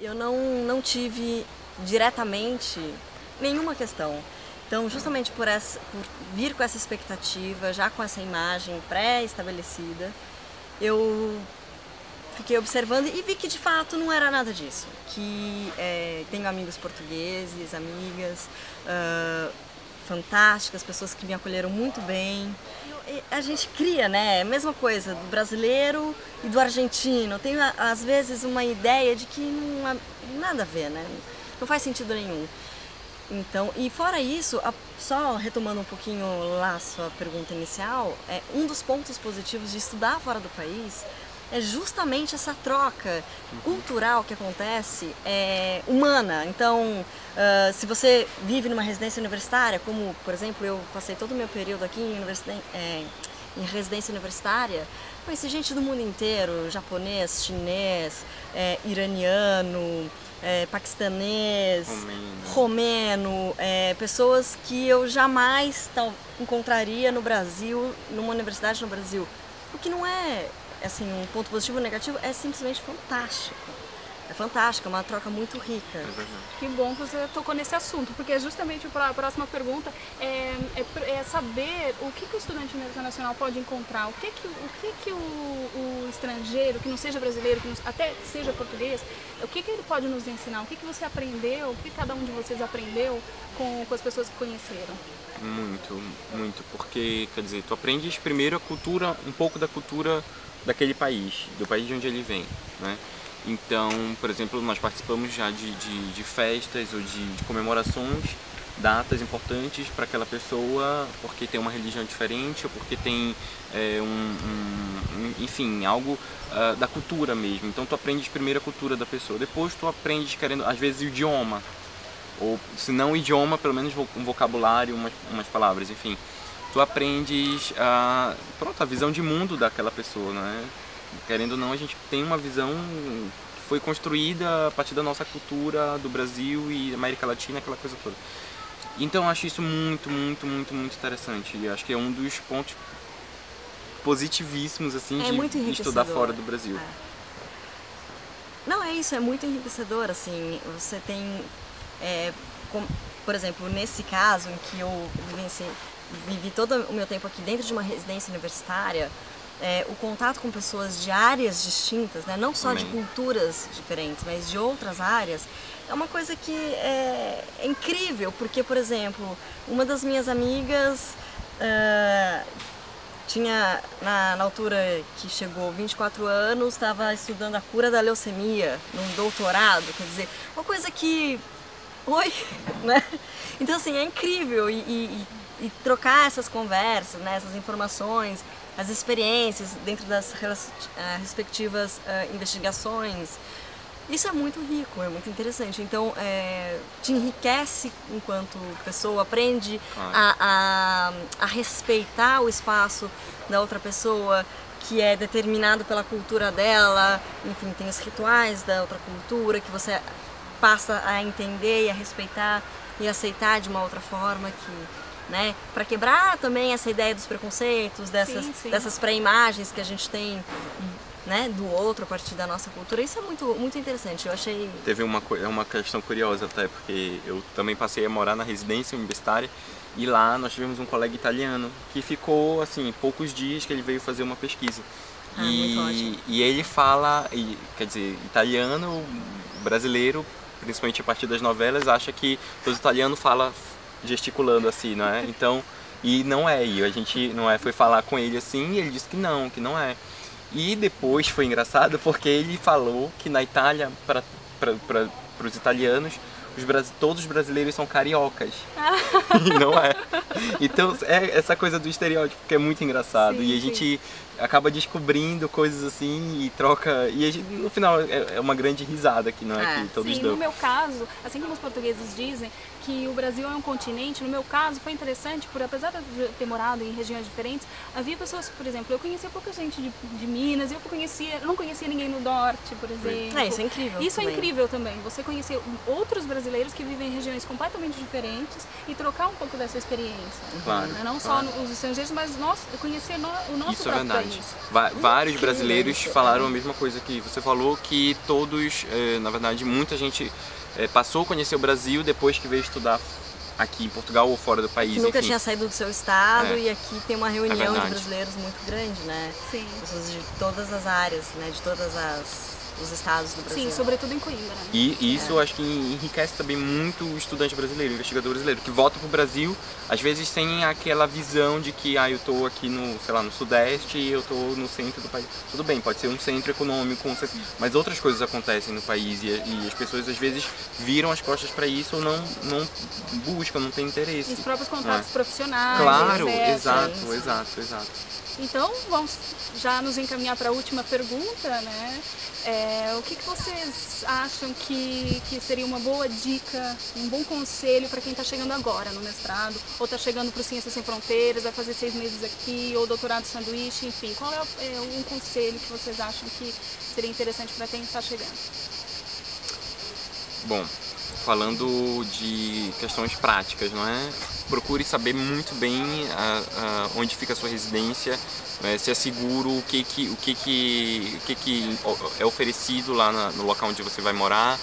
Eu não tive diretamente nenhuma questão. Então, justamente por vir com essa expectativa, já com essa imagem pré-estabelecida, eu fiquei observando e vi que de fato não era nada disso. Que tenho amigos portugueses, amigas fantásticas, pessoas que me acolheram muito bem. A gente cria, né? A mesma coisa do brasileiro e do argentino. Tenho às vezes uma ideia de que não há nada a ver, né? Não faz sentido nenhum. Então, e fora isso, só retomando um pouquinho lá a sua pergunta inicial, um dos pontos positivos de estudar fora do país é justamente essa troca cultural que acontece, humana. Então, se você vive numa residência universitária, como, por exemplo, eu passei todo o meu período aqui em residência universitária, conheci gente do mundo inteiro, japonês, chinês, iraniano, paquistanês, romeno, pessoas que eu jamais encontraria no Brasil, numa universidade no Brasil. O que não é assim, um ponto positivo ou negativo, é simplesmente fantástico. É fantástico, é uma troca muito rica. Que bom que você tocou nesse assunto, porque justamente a próxima pergunta é saber o que o estudante internacional pode encontrar, o que o estrangeiro, que não seja brasileiro, até que seja português, o que ele pode nos ensinar, o que você aprendeu, o que cada um de vocês aprendeu com as pessoas que conheceram. Muito, muito, porque, quer dizer, tu aprendes primeiro a cultura, um pouco da cultura daquele país, do país de onde ele vem, né? Então, por exemplo, nós participamos já de festas ou de comemorações, datas importantes para aquela pessoa, porque tem uma religião diferente ou porque tem, enfim, algo da cultura mesmo. Então, tu aprendes primeiro a cultura da pessoa, depois tu aprendes querendo, às vezes, o idioma, ou se não o idioma, pelo menos um vocabulário, umas palavras, enfim. Tu aprendes a visão de mundo daquela pessoa, né? Querendo ou não, a gente tem uma visão que foi construída a partir da nossa cultura do Brasil e América Latina, aquela coisa toda. Então eu acho isso muito, muito, muito, muito interessante. E acho que é um dos pontos positivíssimos assim de estudar fora do Brasil. Não, é isso, é muito enriquecedor, assim, você tem, por exemplo, nesse caso em que eu vivi todo o meu tempo aqui dentro de uma residência universitária, o contato com pessoas de áreas distintas, né? Não só de culturas diferentes, mas de outras áreas, é uma coisa que é incrível, porque, por exemplo, uma das minhas amigas tinha, na altura que chegou 24 anos, estava estudando a cura da leucemia, num doutorado, quer dizer, uma coisa que... Oi, né? Então, assim, é incrível e trocar essas conversas, né, essas informações, as experiências dentro das respectivas investigações. Isso é muito rico, é muito interessante. Então, te enriquece enquanto pessoa, aprende a respeitar o espaço da outra pessoa, que é determinado pela cultura dela. Enfim, tem os rituais da outra cultura que você passa a entender e a respeitar e aceitar de uma outra forma né, para quebrar também essa ideia dos preconceitos, dessas pré-imagens que a gente tem, né, do outro a partir da nossa cultura. Isso é muito, muito interessante, eu achei... Teve uma questão curiosa até, porque eu também passei a morar na residência universitária e lá nós tivemos um colega italiano que ficou, assim, poucos dias que ele veio fazer uma pesquisa. Muito ótimo. E ele fala, quer dizer, italiano, brasileiro, principalmente a partir das novelas, acha que todo italiano fala gesticulando assim, não é? Então, e não é, e a gente foi falar com ele assim, e ele disse que não é. E depois foi engraçado porque ele falou que na Itália, para os italianos, todos os brasileiros são cariocas. E não é. Então é essa coisa do estereótipo que é muito engraçado. E a gente acaba descobrindo coisas assim e troca. E no final é uma grande risada que não é que todos dão. No meu caso, assim como os portugueses dizem que o Brasil é um continente, no meu caso foi interessante, apesar de eu ter morado em regiões diferentes, havia pessoas, por exemplo, eu conhecia pouca gente de Minas, eu não conhecia ninguém no norte, por exemplo. Isso é incrível. Isso também. É incrível também. Você conhecer outros brasileiros brasileiros que vivem em regiões completamente diferentes e trocar um pouco dessa experiência. Claro, Né? Não claro. só os estrangeiros, mas conhecer o nosso Isso é próprio verdade. país. Vários brasileiros falaram a mesma coisa que você falou, que todos, na verdade, muita gente passou a conhecer o Brasil depois que veio estudar aqui em Portugal ou fora do país. Que nunca enfim. tinha saído do seu estado e aqui tem uma reunião de verdade. brasileiros muito grande, né? Sim. Pessoas de todas as áreas, né? De todos os estados do Brasil. Sim, sobretudo em Coimbra. Né? E isso acho que enriquece também muito o estudante brasileiro, o investigador brasileiro, que volta para o Brasil, às vezes sem aquela visão de que eu estou aqui no, sei lá, no Sudeste e eu estou no centro do país. Tudo bem, pode ser um centro econômico, mas outras coisas acontecem no país e as pessoas às vezes viram as costas para isso ou não buscam, não têm interesse. E os próprios contatos profissionais. Claro, etc. exato. Então, vamos já nos encaminhar para a última pergunta, né? O que vocês acham que seria uma boa dica, um bom conselho para quem está chegando agora no mestrado, ou está chegando para o Ciências Sem Fronteiras, vai fazer 6 meses aqui, ou doutorado sanduíche, enfim. Qual é um conselho que vocês acham que seria interessante para quem está chegando? Bom, falando de questões práticas, não é? Procure saber muito bem onde fica a sua residência, se é seguro, o que é oferecido lá no local onde você vai morar.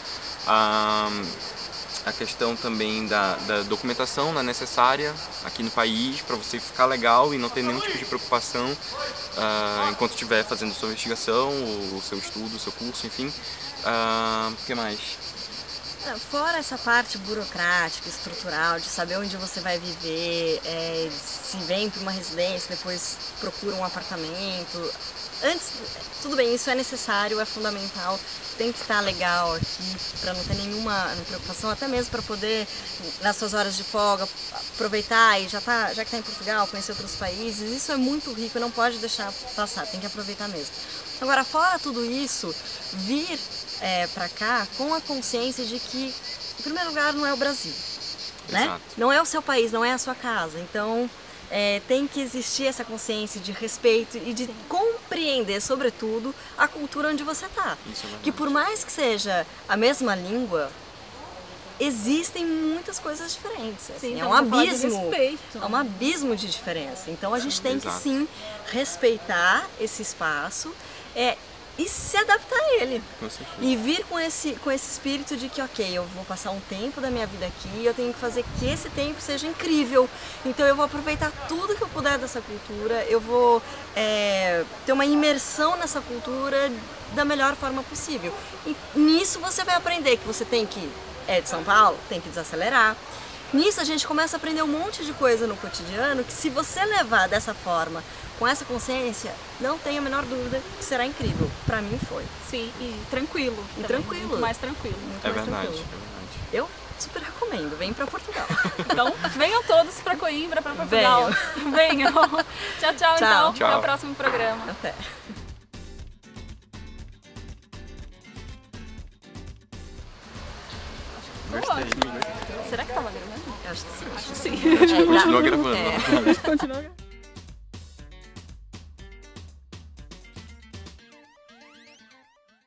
A questão também da documentação necessária aqui no país para você ficar legal e não ter nenhum tipo de preocupação enquanto estiver fazendo sua investigação, o seu estudo, o seu curso, enfim. O que mais? Fora essa parte burocrática, estrutural, de saber onde você vai viver, se vem para uma residência, depois procura um apartamento. Antes, tudo bem, isso é necessário, é fundamental, tem que estar legal aqui para não ter nenhuma preocupação, até mesmo para poder, nas suas horas de folga, aproveitar e já que está em Portugal, conhecer outros países. Isso é muito rico, não pode deixar passar, tem que aproveitar mesmo. Agora, fora tudo isso, vir para cá com a consciência de que, em primeiro lugar, não é o Brasil, né? Não é o seu país, não é a sua casa. Então, tem que existir essa consciência de respeito e de compreender, sobretudo, a cultura onde você está. Que por mais que seja a mesma língua, existem muitas coisas diferentes. Assim, é um abismo de diferença. Então a gente tem que sim respeitar esse espaço e se adaptar a ele. E vir com esse espírito de que, ok, eu vou passar um tempo da minha vida aqui, eu tenho que fazer que esse tempo seja incrível. Então eu vou aproveitar tudo que eu puder dessa cultura, eu vou ter uma imersão nessa cultura da melhor forma possível. E nisso você vai aprender que você tem que, de São Paulo, tem que desacelerar. Nisso a gente começa a aprender um monte de coisa no cotidiano que, se você levar dessa forma, com essa consciência, não tenho a menor dúvida que será incrível. Pra mim foi. Sim, e tranquilo. E tranquilo. Muito mais tranquilo. É verdade. Eu super recomendo, vem pra Portugal. Então, venham todos pra Coimbra, pra Portugal. Venham. Tchau, então. Tchau. Até o próximo programa. Até. Gostei. Será que tava gravando? Eu acho que sim. Acho que sim. Continua gravando. Continua gravando.